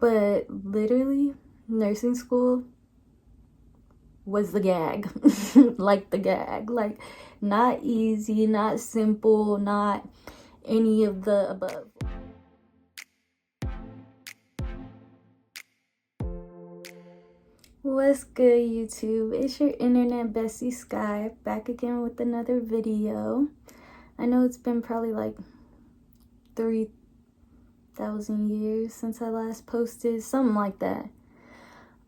but literally nursing school was the gag. Like the gag, like not easy, not simple, not any of the above. What's good, YouTube? It's your internet bestie Sky, back again with another video. I know it's been probably like 3,000 years since I last posted, something like that.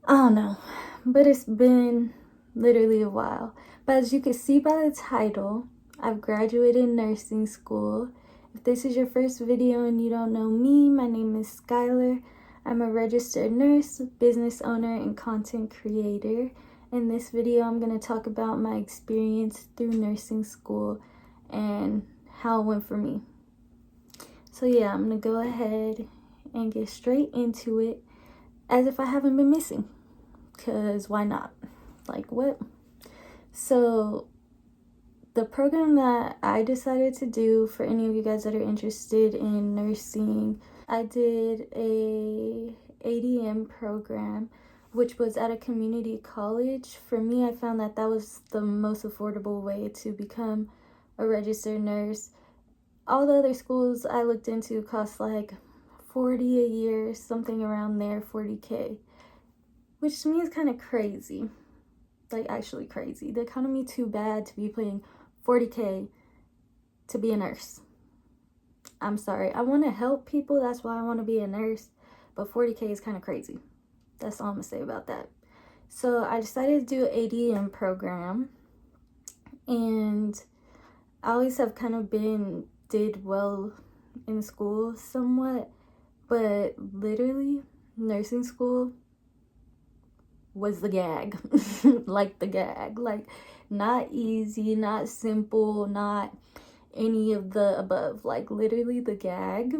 I don't know, but it's been literally a while. But as you can see by the title, I've graduated nursing school. If this is your first video and you don't know me, my name is Skylar. I'm a registered nurse, business owner, and content creator. In this video, I'm going to talk about my experience through nursing school and how it went for me. So yeah, I'm going to go ahead and get straight into it as if I haven't been missing. Because why not? Like what? So the program that I decided to do, for any of you guys that are interested in nursing, I did a ADM program, which was at a community college. For me, I found that that was the most affordable way to become a registered nurse. All the other schools I looked into cost like $40 a year, something around there, $40K, which to me is kind of crazy. Like actually crazy. The economy too bad to be paying $40K to be a nurse. I'm sorry. I want to help people. That's why I want to be a nurse. But $40K is kind of crazy. That's all I'm going to say about that. So I decided to do an ADM program. And I always have kind of did well in school somewhat. But literally, nursing school was the gag. Like the gag. Like not easy, not simple, not any of the above. Like literally the gag.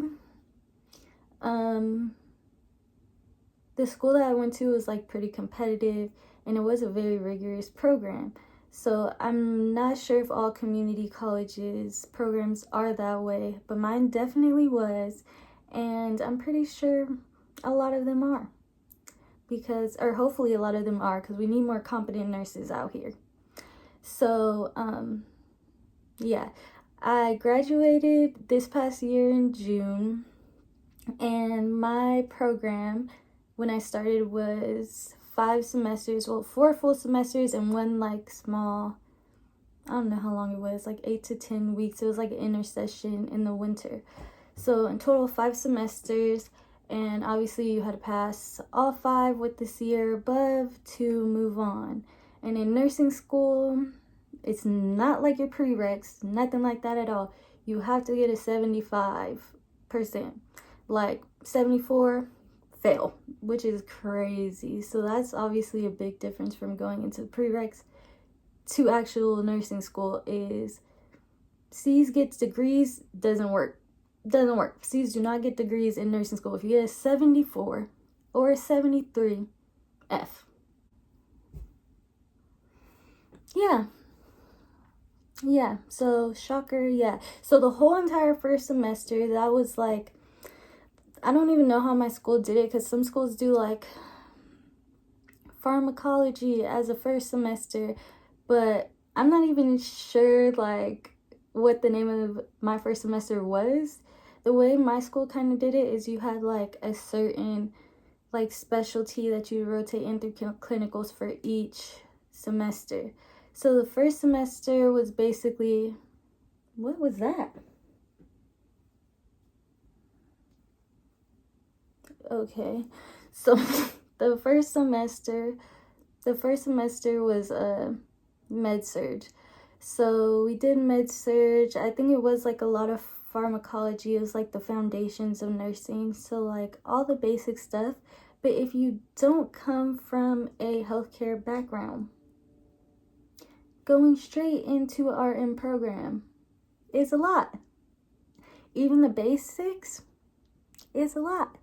The school that I went to was like pretty competitive, and it was a very rigorous program. So I'm not sure if all community colleges programs are that way, but mine definitely was, and I'm pretty sure a lot of them are. Because, or hopefully a lot of them are, because we need more competent nurses out here. So yeah, I graduated this past year in June, and my program when I started was 5 semesters, well 4 full semesters and 1 like small, I don't know how long it was, like 8 to 10 weeks. It was like an intersession in the winter. So in total 5 semesters, and obviously you had to pass all 5 with the CR above to move on. And in nursing school, it's not like your prereqs, nothing like that at all. You have to get a 75%. Like 74, fail, which is crazy. So that's obviously a big difference from going into prereqs to actual nursing school. Is C's gets degrees, doesn't work. C's do not get degrees in nursing school. If you get a 74 or a 73, F. Yeah, so shocker, yeah. So the whole entire first semester, that was like, I don't even know how my school did it, because some schools do like pharmacology as a first semester, but I'm not even sure like what the name of my first semester was. The way my school kind of did it is you had like a certain like specialty that you rotate in through clinicals for each semester. So the first semester was basically, what was that? Okay, so the first semester was med-surg. So we did med-surg. I think it was like a lot of pharmacology. It was like the foundations of nursing, so like all the basic stuff. But if you don't come from a healthcare background, going straight into our RN program is a lot. Even the basics is a lot.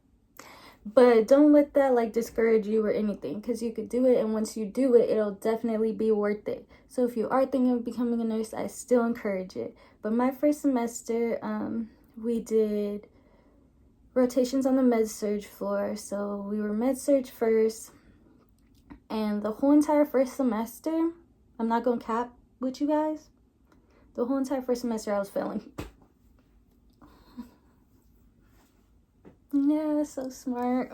But don't let that like discourage you or anything, because you could do it, and once you do it, it'll definitely be worth it. So if you are thinking of becoming a nurse, I still encourage it. But my first semester, we did rotations on the med-surg floor. So we were med-surg first, and the whole entire first semester, I'm not gonna cap with you guys, the whole entire first semester I was failing. Yeah, so smart.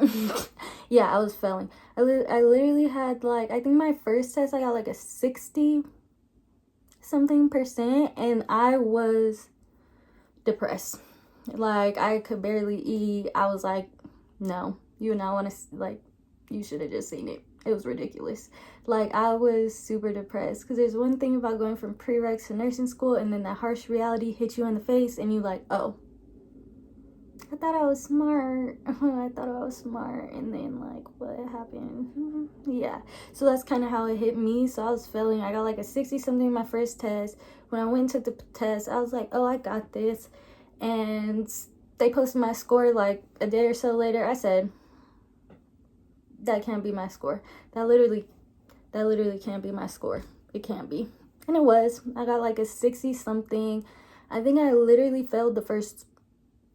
Yeah, I was failing. I literally had like, I think my first test I got like a 60 something %, and I was depressed. Like, I could barely eat. I was like, no, you not want to, like, you should have just seen it. It was ridiculous. Like, I was super depressed, because there's one thing about going from prereqs to nursing school, and then that harsh reality hits you in the face, and you like, oh, I thought I was smart. I thought I was smart, and then like, what happened? Yeah, so that's kind of how it hit me. So I was failing. I got like a 60 something in my first test. When I went and took the test, I was like, oh, I got this. And they posted my score like a day or so later. I said, that can't be my score. That literally can't be my score. It can't be. And it was. I got like a 60 something. I think I literally failed the first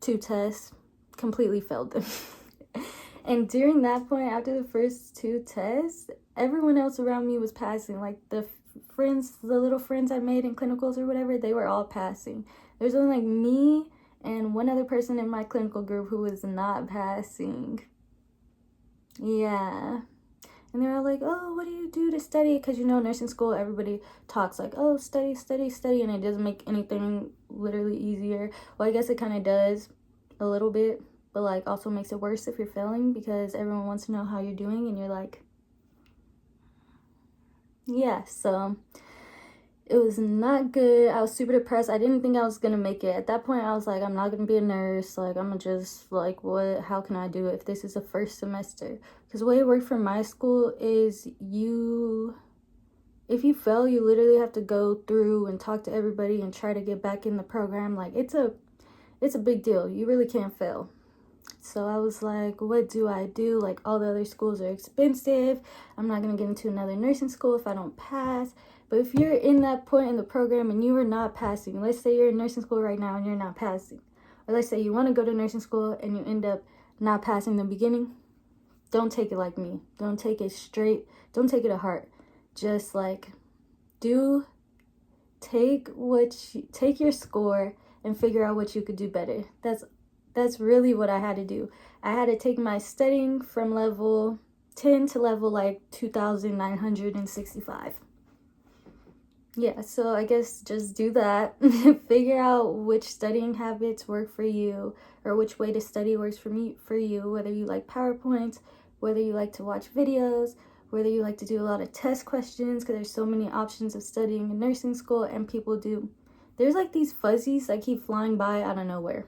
2 tests, completely failed them. And during that point, after the first 2 tests, everyone else around me was passing. Like the little friends I made in clinicals or whatever, they were all passing. There's only like me and one other person in my clinical group who was not passing. Yeah. And they're all like, oh, what do you do to study? Because, you know, nursing school, everybody talks like, oh, study, study, study. And it doesn't make anything literally easier. Well, I guess it kind of does a little bit. But, like, also makes it worse if you're failing. Because everyone wants to know how you're doing. And you're like, yeah. So it was not good. I was super depressed. I didn't think I was going to make it. At that point, I was like, I'm not going to be a nurse. Like, I'm going to just, like, how can I do it if this is the first semester? Because the way it worked for my school is if you fail, you literally have to go through and talk to everybody and try to get back in the program. Like, it's a big deal. You really can't fail. So I was like, what do I do? Like, all the other schools are expensive. I'm not going to get into another nursing school if I don't pass. But if you're in that point in the program and you are not passing, let's say you're in nursing school right now and you're not passing, or let's say you want to go to nursing school and you end up not passing in the beginning, don't take it like me. Don't take it straight. Don't take it to heart. Just like, take your score and figure out what you could do better. That's really what I had to do. I had to take my studying from level 10 to level like 2,965. Yeah, so I guess just do that. Figure out which studying habits work for you, or which way to study works for you, whether you like PowerPoints, whether you like to watch videos, whether you like to do a lot of test questions, because there's so many options of studying in nursing school, and there's like these fuzzies that keep flying by out of nowhere.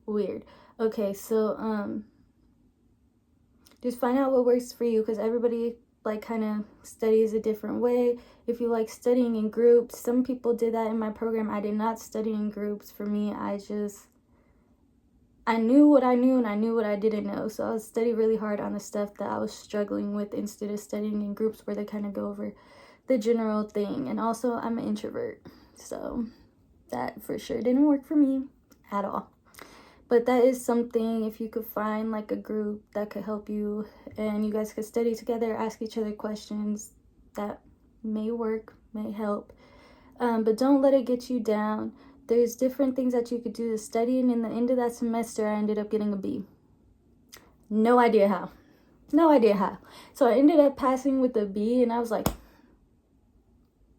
Weird. Okay, so just find out what works for you, because everybody like kind of studies a different way. If you like studying in groups, some people did that in my program. I did not study in groups. For me, I knew what I knew and I knew what I didn't know. So I would study really hard on the stuff that I was struggling with instead of studying in groups where they kind of go over the general thing. And also, I'm an introvert, so that for sure didn't work for me at all. But that is something, if you could find like a group that could help you and you guys could study together, ask each other questions, that may work, may help. But don't let it get you down. There's different things that you could do to study, and in the end of that semester, I ended up getting a B. No idea how. So I ended up passing with a B, and I was like,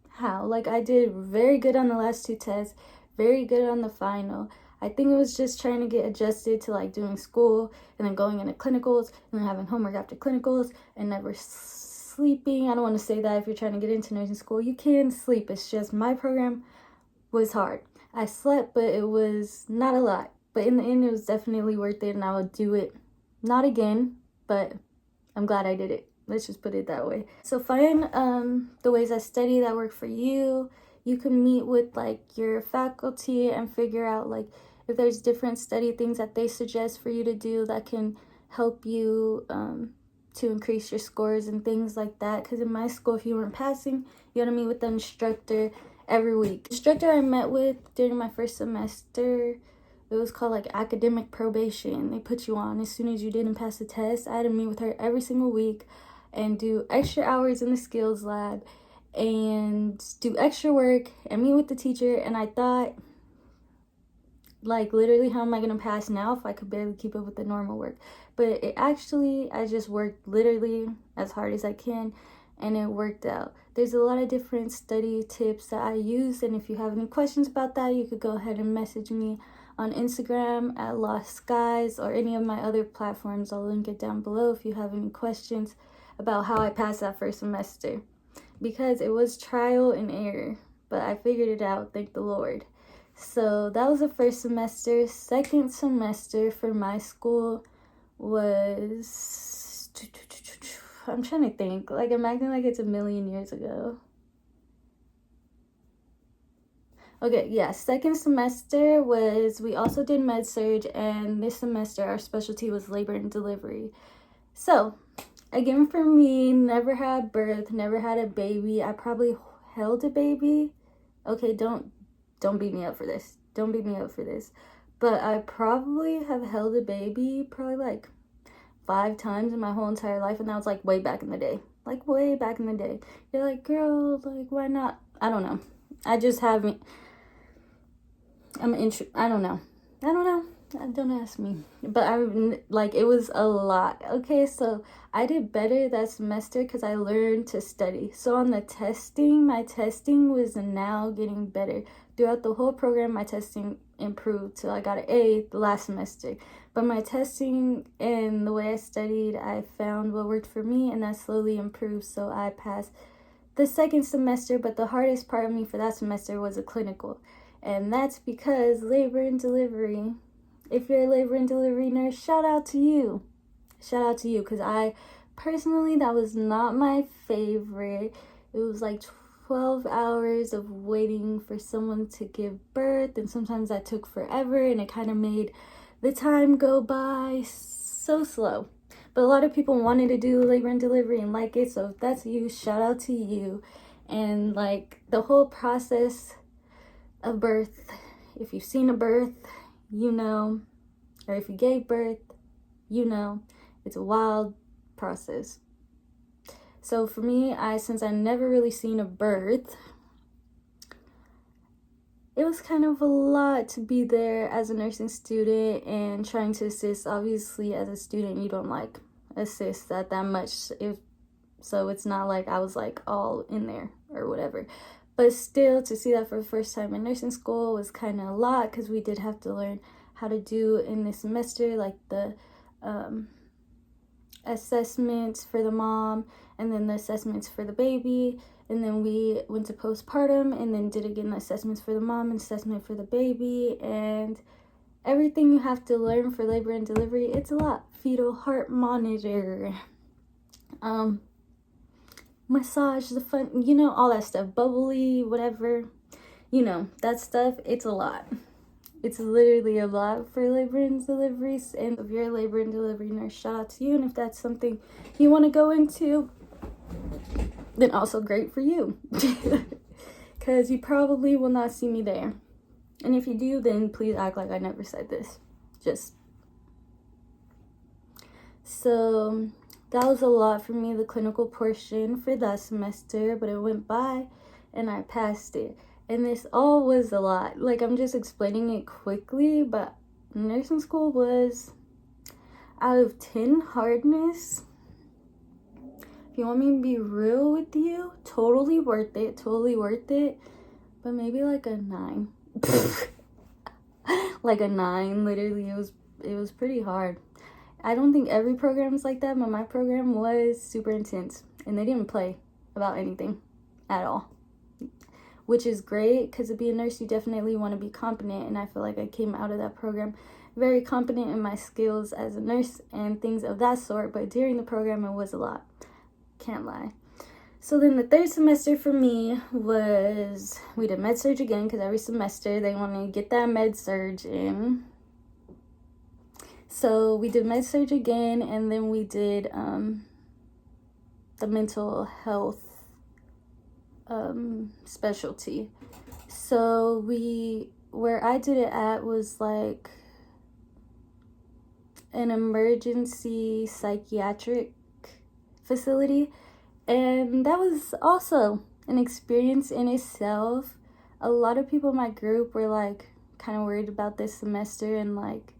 how? Like, I did very good on the last 2 tests, very good on the final. I think it was just trying to get adjusted to like doing school and then going into clinicals and then having homework after clinicals and never sleeping. I don't want to say that if you're trying to get into nursing school, you can sleep. It's just my program was hard. I slept, but it was not a lot. But in the end, it was definitely worth it, and I would do it. Not again, but I'm glad I did it. Let's just put it that way. So find the ways I study that work for you. You can meet with like your faculty and figure out like if there's different study things that they suggest for you to do that can help you to increase your scores and things like that. Because in my school, if you weren't passing, you had to meet with the instructor every week. The instructor I met with during my first semester It was called like academic probation. They put you on as soon as you didn't pass the test. I had to meet with her every single week and do extra hours in the skills lab and do extra work and meet with the teacher. And I thought, like, literally, how am I going to pass now if I could barely keep up with the normal work? But it actually, I just worked literally as hard as I can, and it worked out. There's a lot of different study tips that I use, and if you have any questions about that, you could go ahead and message me on Instagram at Lost Skies or any of my other platforms. I'll link it down below if you have any questions about how I passed that first semester, because it was trial and error, but I figured it out, thank the Lord. So that was the first semester. Second semester for my school was, I'm trying to think, like, I'm acting like it's a million years ago. Okay, yeah, second semester was, we also did med-surg, and this semester our specialty was labor and delivery. So, again, for me, never had birth, never had a baby. I probably held a baby. Okay, don't beat me up for this. Don't beat me up for this. But I probably have held a baby probably like 5 times in my whole entire life, and that was like way back in the day. Like way back in the day. You're like, girl, like, why not? I don't know. I just haven't. I don't know. Don't ask me. But it was a lot. Okay, so I did better that semester because I learned to study. So on the testing, my testing was now getting better. Throughout the whole program, my testing improved till I got an A the last semester. But my testing and the way I studied, I found what worked for me, and that slowly improved. So I passed the second semester, but the hardest part of me for that semester was a clinical. And that's because labor and delivery, if you're a labor and delivery nurse, shout out to you. Shout out to you, because I personally, that was not my favorite. It was like 12 hours of waiting for someone to give birth, and sometimes that took forever, and it kind of made the time go by so slow. But a lot of people wanted to do labor and delivery and like it, so if that's you, shout out to you. And like the whole process of birth, if you've seen a birth, you know, or if you gave birth, you know, it's a wild process. So for me, since I never really seen a birth, it was kind of a lot to be there as a nursing student and trying to assist. Obviously, as a student, you don't like assist that much, so it's not like I was like all in there or whatever. But still, to see that for the first time in nursing school was kind of a lot, because we did have to learn how to do in this semester, like the assessments for the mom, and then the assessments for the baby, and then we went to postpartum and then did again the assessments for the mom and assessment for the baby, and everything you have to learn for labor and delivery. It's a lot. Fetal heart monitor, massage, the fun, you know, all that stuff, bubbly, whatever, you know, that stuff. It's a lot. It's literally a lot for labor and deliveries. And if you're a labor and delivery nurse, shout out to you. And if that's something you want to go into, then also great for you, because you probably will not see me there. And if you do, then please act like I never said this. So that was a lot for me, the clinical portion for that semester, but it went by and I passed it. And this all was a lot. Like, I'm just explaining it quickly, but nursing school was, out of 10 hardness, if you want me to be real with you, totally worth it, but maybe like a 9. Like a 9, literally. It was pretty hard. I don't think every program is like that, but my program was super intense, and they didn't play about anything at all, which is great, because to be a nurse, you definitely want to be competent, and I feel like I came out of that program very competent in my skills as a nurse and things of that sort, but during the program, it was a lot. Can't lie. So then the third semester for me was, we did med-surg again, because every semester they want to get that med-surg in. So we did med-surg again, and then we did the mental health specialty. So where I did it at was like an emergency psychiatric facility, and that was also an experience in itself. A lot of people in my group were like kind of worried about this semester, and like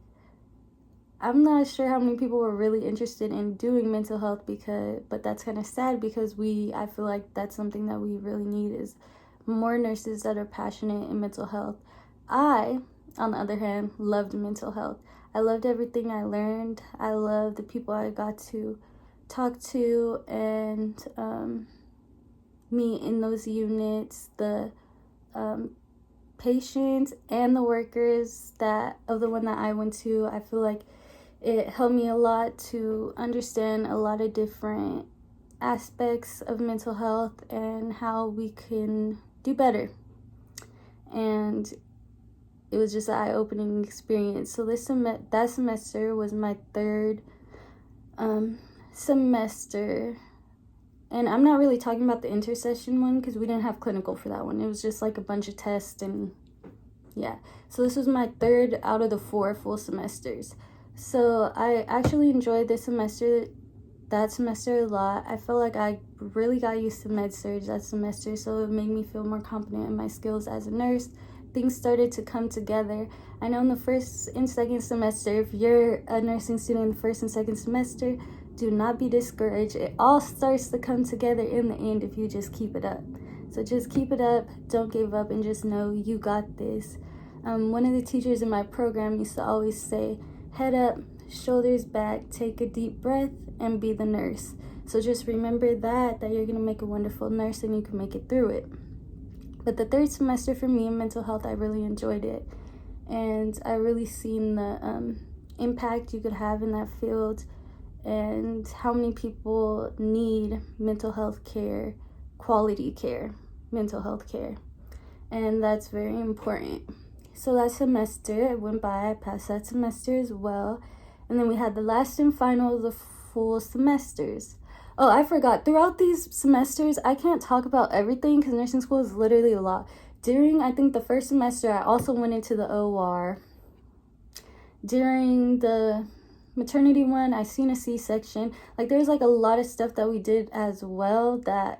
I'm not sure how many people were really interested in doing mental health, but that's kind of sad because I feel like that's something that we really need, is more nurses that are passionate in mental health. I, on the other hand, loved mental health. I loved everything I learned. I loved the people I got to talk to and meet in those units, the patients and the workers of the one that I went to. I feel like it helped me a lot to understand a lot of different aspects of mental health and how we can do better. And it was just an eye-opening experience. So that semester was my third semester. And I'm not really talking about the intersession one because we didn't have clinical for that one. It was just like a bunch of tests and yeah. So this was my third out of the 4 full semesters. So I actually enjoyed that semester a lot. I felt like I really got used to med-surg that semester, so it made me feel more confident in my skills as a nurse. Things started to come together. I know in the first and second semester, if you're a nursing student in the first and second semester, do not be discouraged. It all starts to come together in the end if you just keep it up. So just keep it up, don't give up, and just know you got this. One of the teachers in my program used to always say, head up, shoulders back, take a deep breath, and be the nurse. So just remember that you're going to make a wonderful nurse and you can make it through it. But the third semester for me in mental health, I really enjoyed it. And I really seen the impact you could have in that field and how many people need mental health care, quality care, mental health care. And that's very important. So that semester, it went by, I passed that semester as well. And then we had the last and final of the full semesters. Oh, I forgot. Throughout these semesters, I can't talk about everything because nursing school is literally a lot. During, I think, the first semester, I also went into the OR. During the maternity one, I seen a C-section. Like, there's like a lot of stuff that we did as well that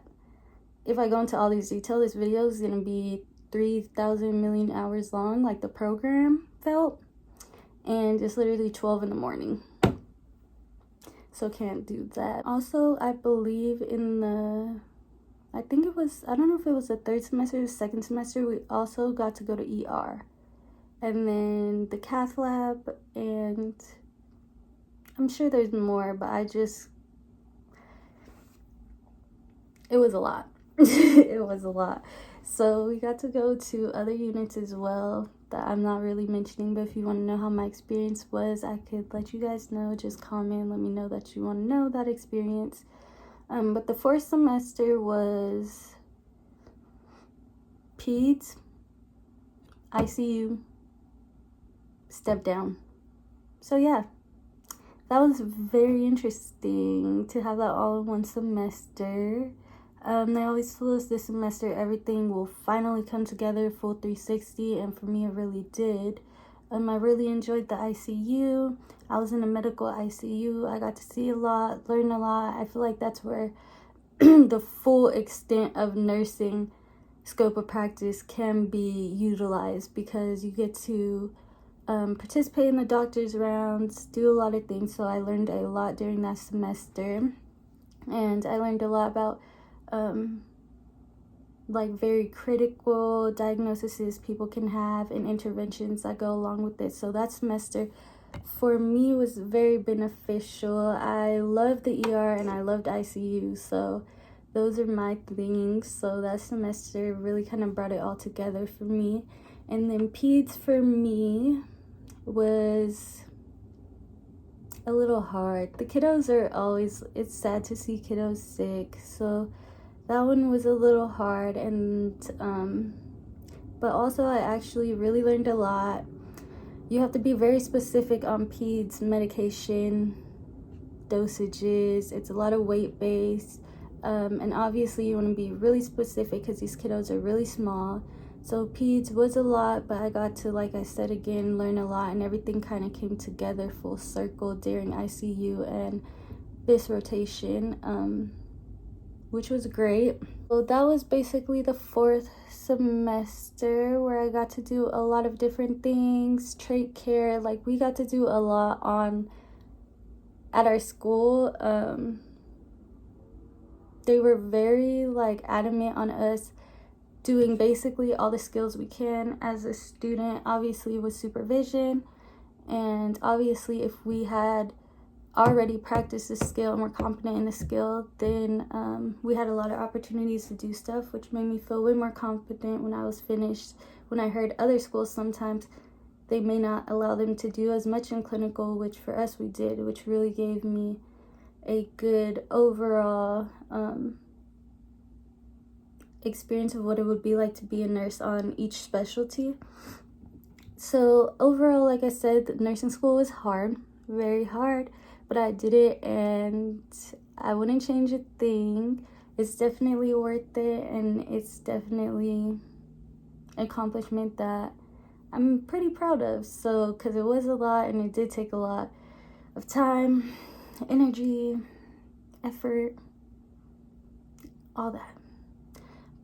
if I go into all these details, this video is going to be 3,000 million hours long, like the program felt. And it's literally 12 in the morning. So can't do that. Also, I believe I don't know if it was the third semester or the second semester, we also got to go to ER. And then the cath lab, and I'm sure there's more, but it was a lot. It was a lot. So we got to go to other units as well that I'm not really mentioning, but if you want to know how my experience was, I could let you guys know. Just comment, let me know that you want to know that experience. But the fourth semester was peds, ICU, step down. So yeah, that was very interesting to have that all in one semester. They always told us this semester everything will finally come together, full 360, and for me it really did. I really enjoyed the ICU. I was in a medical ICU. I got to see a lot, learn a lot. I feel like that's where the full extent of nursing scope of practice can be utilized, because you get to participate in the doctor's rounds, do a lot of things. So I learned a lot during that semester, and I learned a lot about like very critical diagnoses people can have and interventions that go along with it. So that semester for me was very beneficial. I loved the ER and I loved ICU, so those are my things. So that semester really kind of brought it all together for me. And then peds for me was a little hard. The kiddos are always, it's sad to see kiddos sick, so that one was a little hard. And but also I actually really learned a lot. You have to be very specific on peds medication dosages. It's a lot of weight based, and obviously you want to be really specific because these kiddos are really small. So peds was a lot, but I got to, like I said again, learn a lot, and everything kind of came together full circle during ICU and BIS rotation, which was great. So that was basically the 4th semester where I got to do a lot of different things, trait care, like we got to do a lot at our school. They were very like adamant on us doing basically all the skills we can as a student, obviously with supervision, and obviously if we had already practiced the skill and were competent in the skill, then we had a lot of opportunities to do stuff, which made me feel way more confident when I was finished. When I heard other schools, sometimes they may not allow them to do as much in clinical, which for us we did, which really gave me a good overall experience of what it would be like to be a nurse on each specialty. So overall, like I said, the nursing school was hard, very hard, but I did it and I wouldn't change a thing. It's definitely worth it, and it's definitely an accomplishment that I'm pretty proud of. So, because it was a lot and it did take a lot of time, energy, effort, all that.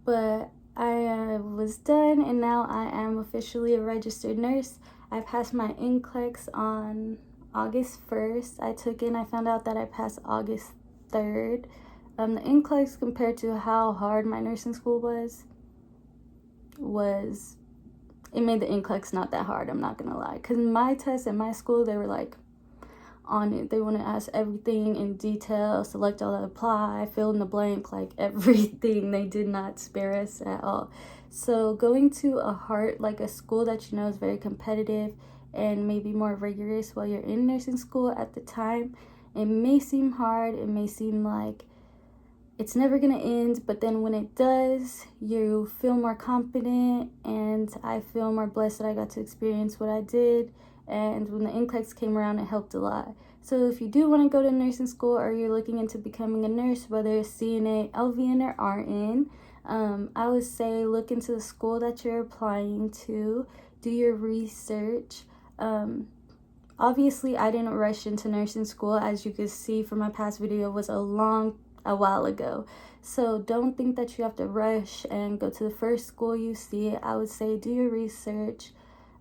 But I was done, and now I am officially a registered nurse. I passed my NCLEX on August 1st. I found out that I passed August 3rd. The NCLEX, compared to how hard my nursing school was, it made the NCLEX not that hard, I'm not gonna lie. Because my tests at my school, they were like on it. They want to ask everything in detail, select all that apply, fill in the blank, like everything. They did not spare us at all. So going to a school that you know is very competitive and maybe more rigorous while you're in nursing school at the time, it may seem hard, it may seem like it's never gonna end, but then when it does, you feel more confident, and I feel more blessed that I got to experience what I did. And when the NCLEX came around, it helped a lot. So if you do want to go to nursing school, or you're looking into becoming a nurse, whether it's CNA, LVN, or RN, I would say look into the school that you're applying to, do your research. Obviously, I didn't rush into nursing school. As you can see from my past video, was a while ago. So don't think that you have to rush and go to the first school you see. I would say do your research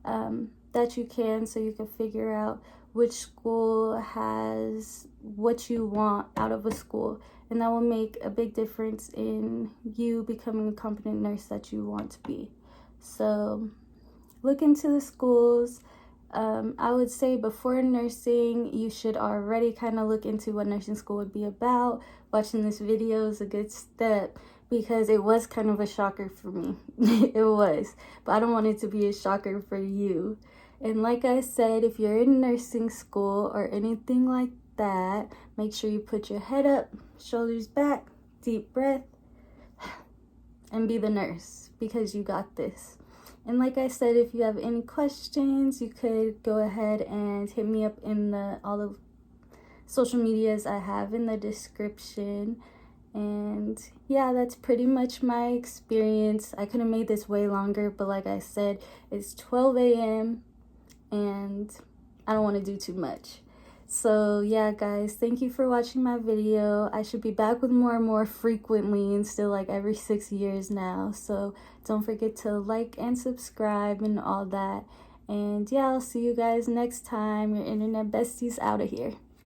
that you can, so you can figure out which school has what you want out of a school, and that will make a big difference in you becoming a competent nurse that you want to be. So look into the schools. I would say before nursing, you should already kind of look into what nursing school would be about. Watching this video is a good step, because it was kind of a shocker for me. It was, but I don't want it to be a shocker for you. And like I said, if you're in nursing school or anything like that, make sure you put your head up, shoulders back, deep breath, and be the nurse, because you got this. And like I said, if you have any questions, you could go ahead and hit me up in all the social medias I have in the description. And yeah, that's pretty much my experience. I could have made this way longer, but like I said, it's 12 a.m. and I don't want to do too much. So yeah, guys, thank you for watching my video. I should be back with more and more frequently, and still like every 6 years now. So don't forget to like and subscribe and all that. And yeah, I'll see you guys next time. Your internet besties out of here.